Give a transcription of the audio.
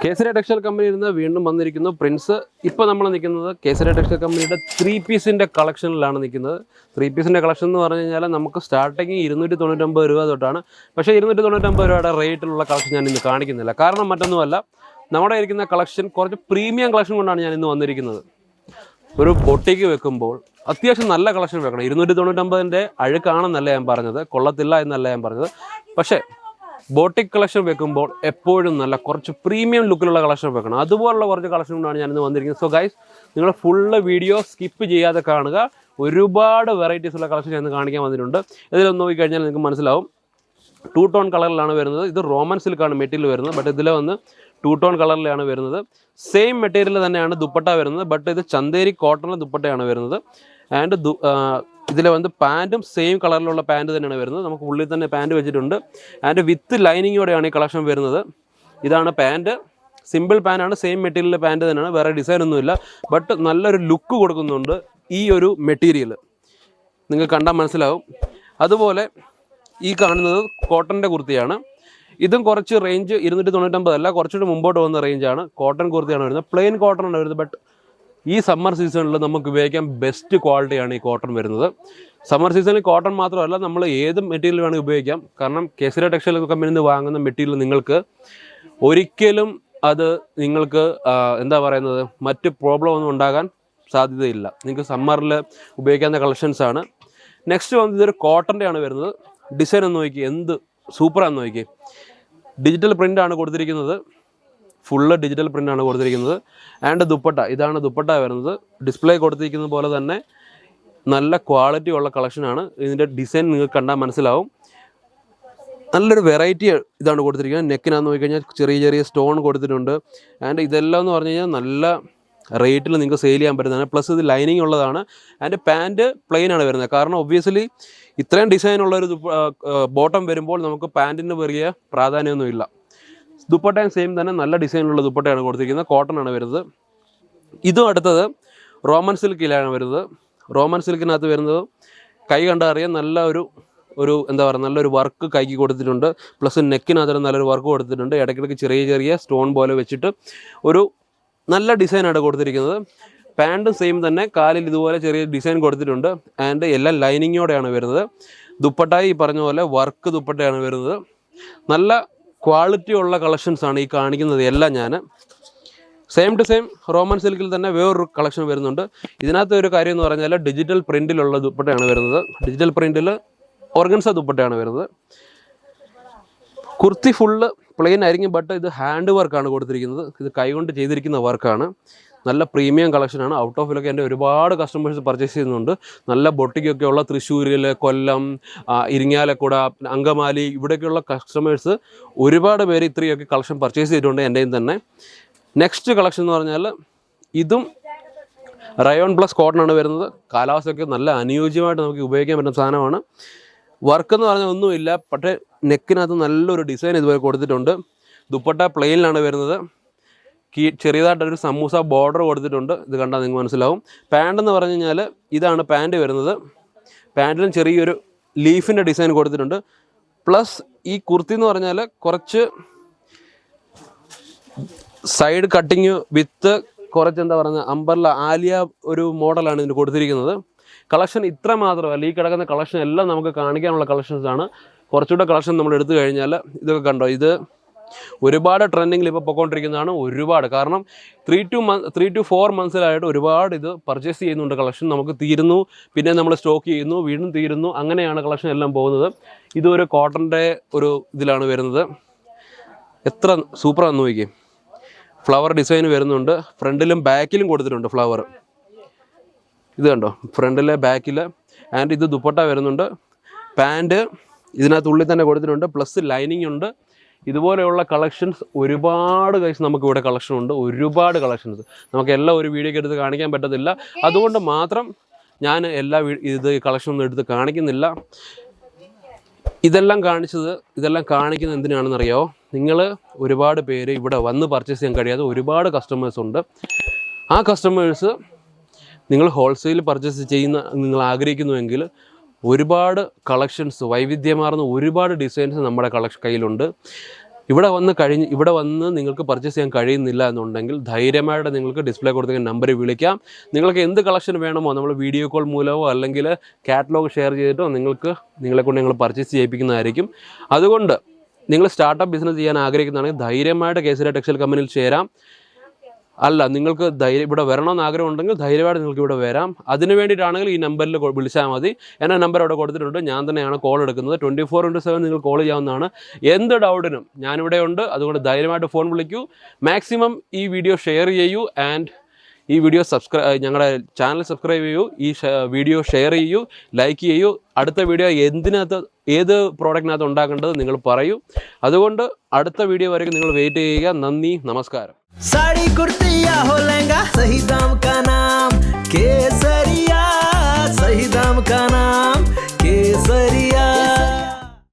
Kesari textile കമ്പനിയിൽ നിന്ന് വീണ്ടും വന്നിരിക്കുന്നു പ്രിൻസ്. ഇപ്പോൾ നമ്മൾ നിൽക്കുന്നത് കേസരി ടെക്സ്റ്റൈൽ കമ്പനിയുടെ 3 പീസിൻ്റെ കളക്ഷനിലാണ് നിൽക്കുന്നത്. 3 പീസിൻ്റെ കളക്ഷൻ എന്ന് പറഞ്ഞു കഴിഞ്ഞാൽ നമുക്ക് സ്റ്റാർട്ടിങ് 299 രൂപ തൊട്ടാണ്. പക്ഷേ 299 രൂപയുടെ റേറ്റിലുള്ള കളക്ഷൻ ഞാൻ ഇന്ന് കാണിക്കുന്നില്ല. കാരണം മറ്റൊന്നുമല്ല, നമ്മുടെ ഇരിക്കുന്ന കളക്ഷൻ കുറച്ച് പ്രീമിയം കളക്ഷൻ കൊണ്ടാണ് ഞാൻ ഇന്ന് വന്നിരിക്കുന്നത്. ഒരു ബൊട്ടിക്ക് വെക്കുമ്പോൾ അത്യാവശ്യം നല്ല കളക്ഷൻ വെക്കണം. 299ൻ്റെ അഴുക്കാണെന്നല്ല ഞാൻ പറഞ്ഞത്, കൊള്ളത്തില്ല എന്നല്ല ഞാൻ പറഞ്ഞത്. പക്ഷേ ബോട്ടിക് കളക്ഷൻ വെക്കുമ്പോൾ എപ്പോഴും നല്ല കുറച്ച് പ്രീമിയം ലുക്കിലുള്ള കളക്ഷൻ വെക്കണം. അതുപോലുള്ള കുറച്ച് കളക്ഷൻ കൊണ്ടാണ് ഞാനിന്ന് വന്നിരിക്കുന്നത്. സോ ഗൈസ്, നിങ്ങൾ ഫുള്ള് വീഡിയോ സ്കിപ്പ് ചെയ്യാതെ കാണുക. ഒരുപാട് വെറൈറ്റീസ് ഉള്ള കളക്ഷൻ ഞാൻ കാണിക്കാൻ വന്നിട്ടുണ്ട്. ഇതിലൊന്ന് നോക്കിക്കഴിഞ്ഞാൽ നിങ്ങൾക്ക് മനസ്സിലാവും. 2 ടോൺ കളറിലാണ് വരുന്നത്. ഇത് റോമൻ സിൽക്കാണ് മെറ്റീരിയൽ വരുന്നത്. ബട്ട് ഇതിൽ വന്ന് 2 ടോൺ കളറിലാണ് വരുന്നത്. സെയിം മെറ്റീരിയൽ തന്നെയാണ് ദുപ്പട്ട വരുന്നത്. ബട്ട് ഇത് ചന്തേരി കോട്ടണിലെ ദുപ്പട്ടയാണ് വരുന്നത്. ആൻഡ് ഇതിൽ വന്ന് പാൻറ്റും സെയിം കളറിലുള്ള പാൻറ്റ് തന്നെയാണ് വരുന്നത്. നമുക്ക് ഉള്ളിൽ തന്നെ പാൻറ്റ് വെച്ചിട്ടുണ്ട്. ആൻഡ് വിത്ത് ലൈനിങ്ങോടെയാണ് ഈ കളക്ഷൻ വരുന്നത്. ഇതാണ് പാൻറ്റ്. സിമ്പിൾ പാൻറ്റാണ്, സെയിം മെറ്റീരിയലിലെ പാൻറ്റ് തന്നെയാണ്, വേറെ ഡിസൈനൊന്നുമില്ല. ബട്ട് നല്ലൊരു ലുക്ക് കൊടുക്കുന്നുണ്ട് ഈ ഒരു മെറ്റീരിയൽ, നിങ്ങൾക്ക് കണ്ടാൽ മനസ്സിലാവും. അതുപോലെ ഈ കാണുന്നത് കോട്ടൻ്റെ കുർത്തിയാണ്. ഇതും കുറച്ച് റേഞ്ച് 299 അല്ല, കുറച്ചുകൂടി മുമ്പോട്ട് വന്ന റേഞ്ചാണ്. കോട്ടൺ കുർത്തിയാണ് വരുന്നത്. പ്ലെയിൻ കോട്ടൺ ആണ് വരുന്നത്. ബട്ട് ഈ സമ്മർ സീസണിൽ നമുക്ക് ഉപയോഗിക്കാൻ ബെസ്റ്റ് ക്വാളിറ്റിയാണ് ഈ കോട്ടൺ വരുന്നത്. സമ്മർ സീസണിൽ കോട്ടൺ മാത്രമല്ല, നമ്മൾ ഏത് മെറ്റീരിയൽ വേണമെങ്കിൽ ഉപയോഗിക്കാം. കാരണം കേസരി ടെക്സ്റ്റൈൽ കമ്പനിയിൽ നിന്ന് വാങ്ങുന്ന മെറ്റീരിയൽ നിങ്ങൾക്ക് ഒരിക്കലും അത് നിങ്ങൾക്ക് എന്താ പറയുന്നത്, മറ്റ് പ്രോബ്ലം ഒന്നും ഉണ്ടാകാൻ സാധ്യതയില്ല. നിങ്ങൾക്ക് സമ്മറിൽ ഉപയോഗിക്കാവുന്ന കളക്ഷൻസാണ്. നെക്സ്റ്റ് വന്ന് ഇതൊരു കോട്ടൻ്റെ ആണ് വരുന്നത്. ഡിസൈൻ ഒന്ന് നോക്കി, എന്ത് സൂപ്പറാന്ന് നോക്കി. ഡിജിറ്റൽ പ്രിൻ്റാണ് കൊടുത്തിരിക്കുന്നത്. ഫുള്ള് ഡിജിറ്റൽ പ്രിൻ്റാണ് കൊടുത്തിരിക്കുന്നത്. ആൻഡ് ദുപ്പട്ട, ഇതാണ് ദുപ്പട്ട വരുന്നത്. ഡിസ്പ്ലേ കൊടുത്തിരിക്കുന്നത് പോലെ തന്നെ നല്ല ക്വാളിറ്റി ഉള്ള കളക്ഷനാണ്. ഇതിൻ്റെ ഡിസൈൻ നിങ്ങൾക്ക് കണ്ടാൽ മനസ്സിലാവും. നല്ലൊരു വെറൈറ്റി ഇതാണ് കൊടുത്തിരിക്കുന്നത്. നെക്കിനാന്ന് നോക്കിക്കഴിഞ്ഞാൽ ചെറിയ ചെറിയ സ്റ്റോൺ കൊടുത്തിട്ടുണ്ട്. ആൻഡ് ഇതെല്ലാം എന്ന് പറഞ്ഞു കഴിഞ്ഞാൽ നല്ല റേറ്റിൽ നിങ്ങൾക്ക് സെയിൽ ചെയ്യാൻ പറ്റുന്നതാണ്. പ്ലസ് ഇത് ലൈനിങ് ഉള്ളതാണ്. ആൻഡ് പാൻറ്റ് പ്ലെയിൻ ആണ് വരുന്നത്. കാരണം ഒബ്വിയസ്ലി ഇത്രയും ഡിസൈനുള്ളൊരു ബോട്ടം വരുമ്പോൾ നമുക്ക് പാൻറ്റിന് വലിയ പ്രാധാന്യമൊന്നുമില്ല. ദുപ്പട്ടയും സെയിം തന്നെ നല്ല ഡിസൈനുള്ള ദുപ്പട്ടയാണ് കൊടുത്തിരിക്കുന്നത്. കോട്ടൺ ആണ് വരുന്നത്. ഇതും അടുത്തത് റോമൻ സിൽക്കിലാണ് വരുന്നത്. റോമൻ സിൽക്കിനകത്ത് വരുന്നത് കൈ കണ്ടാൽ അറിയാം, നല്ല ഒരു എന്താ പറയുക, നല്ലൊരു വർക്ക് കൈക്ക് കൊടുത്തിട്ടുണ്ട്. പ്ലസ് നെക്കിനകത്ത് നല്ലൊരു വർക്ക് കൊടുത്തിട്ടുണ്ട്. ഇടയ്ക്കിടയ്ക്ക് ചെറിയ ചെറിയ സ്റ്റോൺ പോലെ വെച്ചിട്ട് ഒരു നല്ല ഡിസൈനാണ് കൊടുത്തിരിക്കുന്നത്. പാൻറ്റും സെയിം തന്നെ, കാലിൽ ഇതുപോലെ ചെറിയ ഡിസൈൻ കൊടുത്തിട്ടുണ്ട്. ആൻഡ് എല്ലാം ലൈനിങ്ങോടെയാണ് വരുന്നത്. ദുപ്പട്ടായി ഈ പറഞ്ഞ പോലെ വർക്ക് ദുപ്പട്ടയാണ് വരുന്നത്. നല്ല ക്വാളിറ്റി ഉള്ള കളക്ഷൻസാണ് ഈ കാണിക്കുന്നത് എല്ലാം. ഞാൻ സെയിം ടു സെയിം റോമൻ സിൽക്കിൽ തന്നെ വേറൊരു കളക്ഷൻ വരുന്നുണ്ട്. ഇതിനകത്ത് ഒരു കാര്യം എന്ന് പറഞ്ഞാൽ ഡിജിറ്റൽ പ്രിൻറ്റിലുള്ള ദുപ്പട്ടയാണ് വരുന്നത്. ഡിജിറ്റൽ പ്രിൻറ്റിൽ ഓർഗൻസ ദുപ്പട്ടയാണ് വരുന്നത്. കുർത്തി ഫുള്ള് പ്ലെയിൻ ആയിരിക്കും. ബട്ട് ഇത് ഹാൻഡ് വർക്കാണ് കൊടുത്തിരിക്കുന്നത്. ഇത് കൈകൊണ്ട് ചെയ്തിരിക്കുന്ന വർക്കാണ്. നല്ല പ്രീമിയം കളക്ഷനാണ്. ഔട്ട് ഓഫിലൊക്കെ എൻ്റെ ഒരുപാട് കസ്റ്റമേഴ്സ് പർച്ചേസ് ചെയ്യുന്നുണ്ട്. നല്ല ബൊട്ടിക്കൊക്കെ ഉള്ള തൃശ്ശൂരിൽ, കൊല്ലം, ഇരിങ്ങാലക്കുട, അങ്കമാലി, ഇവിടെയൊക്കെയുള്ള കസ്റ്റമേഴ്സ് ഒരുപാട് പേര് ഇത്രയൊക്കെ കളക്ഷൻ പർച്ചേസ് ചെയ്തിട്ടുണ്ട് എൻ്റെയും തന്നെ. നെക്സ്റ്റ് കളക്ഷൻ എന്ന് പറഞ്ഞാൽ ഇതും റയോൺ പ്ലസ് കോട്ടൺ ആണ് വരുന്നത്. കാലാവസ്ഥയൊക്കെ നല്ല അനുയോജ്യമായിട്ട് നമുക്ക് ഉപയോഗിക്കാൻ പറ്റുന്ന സാധനമാണ്. വർക്ക് എന്ന് പറഞ്ഞാൽ ഒന്നുമില്ല. പക്ഷേ നെക്കിനകത്ത് നല്ലൊരു ഡിസൈൻ ഇതുപോലെ കൊടുത്തിട്ടുണ്ട്. ദുപ്പട്ട പ്ലെയിനിലാണ് വരുന്നത്. ചെറിയതായിട്ടൊരു സമൂസ ബോർഡർ കൊടുത്തിട്ടുണ്ട്. ഇത് കണ്ടാൽ നിങ്ങൾക്ക് മനസ്സിലാവും. പാൻറ്റ് എന്ന് പറഞ്ഞു കഴിഞ്ഞാൽ ഇതാണ് പാൻറ്റ് വരുന്നത്. പാൻറ്റിലും ചെറിയൊരു ലീഫിൻ്റെ ഡിസൈൻ കൊടുത്തിട്ടുണ്ട്. പ്ലസ് ഈ കുർത്തി എന്ന് പറഞ്ഞാൽ കുറച്ച് സൈഡ് കട്ടിങ് വിത്ത് കുറച്ച് എന്താ പറയുക, അംബർല ആലിയ ഒരു മോഡലാണ് ഇതിന് കൊടുത്തിരിക്കുന്നത്. കളക്ഷൻ ഇത്ര മാത്രമല്ല, ഈ കിടക്കുന്ന കളക്ഷൻ എല്ലാം നമുക്ക് കാണിക്കാനുള്ള കളക്ഷൻസാണ്. കുറച്ചുകൂടെ കളക്ഷൻ നമ്മൾ എടുത്തു കഴിഞ്ഞാൽ ഇതൊക്കെ കണ്ടോ, ഇത് ഒരുപാട് ട്രെൻഡിങ്ങിൽ ഇപ്പോൾ പൊയ്ക്കൊണ്ടിരിക്കുന്നതാണ്. ഒരുപാട്, കാരണം 3 to 4 മന്ത്സിലായിട്ട് ഒരുപാട് ഇത് പർച്ചേസ് ചെയ്യുന്നുണ്ട്. കളക്ഷൻ നമുക്ക് തീരുന്നു, പിന്നെ നമ്മൾ സ്റ്റോക്ക് ചെയ്യുന്നു, വീണ്ടും തീരുന്നു, അങ്ങനെയാണ് കളക്ഷൻ എല്ലാം പോകുന്നത്. ഇതൊരു കോട്ടൻ്റെ ഒരു ഇതിലാണ് വരുന്നത്. എത്ര സൂപ്പറാന്ന് നോക്കി. ഫ്ലവർ ഡിസൈൻ വരുന്നുണ്ട്. ഫ്രണ്ടിലും ബാക്കിലും കൊടുത്തിട്ടുണ്ട് ഫ്ലവർ. ഇത് കണ്ടോ, ഫ്രണ്ടിലെ ബാക്കിൽ. ആൻഡ് ഇത് ദുപ്പട്ട വരുന്നുണ്ട്. പാൻറ്റ് ഇതിനകത്തുള്ളിൽ തന്നെ കൊടുത്തിട്ടുണ്ട്. പ്ലസ് ലൈനിങ് ഉണ്ട്. ഇതുപോലെയുള്ള കളക്ഷൻസ് ഒരുപാട് നമുക്കിവിടെ കളക്ഷൻ ഉണ്ട്. ഒരുപാട് കളക്ഷൻസ് നമുക്ക് എല്ലാം ഒരു വീഡിയോക്ക് എടുത്ത് കാണിക്കാൻ പറ്റത്തില്ല. അതുകൊണ്ട് മാത്രം ഞാൻ എല്ലാ കളക്ഷനൊന്നും എടുത്ത് കാണിക്കുന്നില്ല. ഇതെല്ലാം കാണിക്കുന്നത് എന്തിനാണെന്നറിയാമോ? നിങ്ങൾ ഒരുപാട് പേര് ഇവിടെ വന്ന് പർച്ചേസ് ചെയ്യാൻ കഴിയാതെ ഒരുപാട് കസ്റ്റമേഴ്സ് ഉണ്ട്. ആ കസ്റ്റമേഴ്സ് നിങ്ങൾ ഹോൾസെയിൽ പർച്ചേസ് നിങ്ങൾ ആഗ്രഹിക്കുന്നുവെങ്കിൽ ഒരുപാട് കളക്ഷൻസ്, വൈവിധ്യമാർന്ന ഒരുപാട് ഡിസൈൻസ് നമ്മുടെ കയ്യിലുണ്ട്. ഇവിടെ വന്ന് നിങ്ങൾക്ക് പർച്ചേസ് ചെയ്യാൻ കഴിയുന്നില്ല എന്നുണ്ടെങ്കിൽ ധൈര്യമായിട്ട് നിങ്ങൾക്ക് ഡിസ്പ്ലേ കൊടുത്തിരിക്കുന്ന നമ്പറിൽ വിളിക്കാം. നിങ്ങൾക്ക് എന്ത് കളക്ഷൻ വേണമോ നമ്മൾ വീഡിയോ കോൾ മൂലമോ അല്ലെങ്കിൽ കാറ്റലോഗ് ഷെയർ ചെയ്തിട്ടോ നിങ്ങളെക്കൊണ്ട് ഞങ്ങൾ പർച്ചേസ് ചെയ്യിപ്പിക്കുന്നതായിരിക്കും. അതുകൊണ്ട് നിങ്ങൾ സ്റ്റാർട്ടപ്പ് ബിസിനസ് ചെയ്യാൻ ആഗ്രഹിക്കുന്നതാണെങ്കിൽ ധൈര്യമായിട്ട് കേസരി ടെക്സ്റ്റൈൽ കമ്പനിയിൽ ചേരാം. അല്ല നിങ്ങൾക്ക് ഇവിടെ വരണമെന്ന് ആഗ്രഹം ഉണ്ടെങ്കിൽ ധൈര്യമായിട്ട് നിങ്ങൾക്ക് ഇവിടെ വരാം. അതിന് വേണ്ടിയിട്ടാണെങ്കിൽ ഈ നമ്പറിൽ വിളിച്ചാൽ മതി. എൻ്റെ നമ്പർ അവിടെ കൊടുത്തിട്ടുണ്ട്. ഞാൻ തന്നെയാണ് കോൾ എടുക്കുന്നത്. 24/7 നിങ്ങൾ കോൾ ചെയ്യാവുന്നതാണ്. എന്ത് ഡൗട്ടിനും ഞാനിവിടെ ഉണ്ട്. അതുകൊണ്ട് ധൈര്യമായിട്ട് ഫോൺ വിളിക്കൂ. മാക്സിമം ഈ വീഡിയോ ഷെയർ ചെയ്യൂ. ആൻഡ് ഈ വീഡിയോ ഞങ്ങളുടെ ചാനൽ സബ്സ്ക്രൈബ് ചെയ്യൂ. ഈ വീഡിയോ ഷെയർ ചെയ്യൂ, ലൈക്ക് ചെയ്യൂ. അടുത്ത വീഡിയോ ഏത് പ്രോഡക്റ്റിനകത്ത് ഉണ്ടാക്കേണ്ടത് നിങ്ങൾ പറയൂ. അതുകൊണ്ട് അടുത്ത വീഡിയോ വരെയും നിങ്ങൾ വെയിറ്റ് ചെയ്യുക. നന്ദി, നമസ്കാരം. साड़ी कुर्ती या हो लहंगा, सही दाम का नाम केसरिया, सही दाम का नाम केसरिया.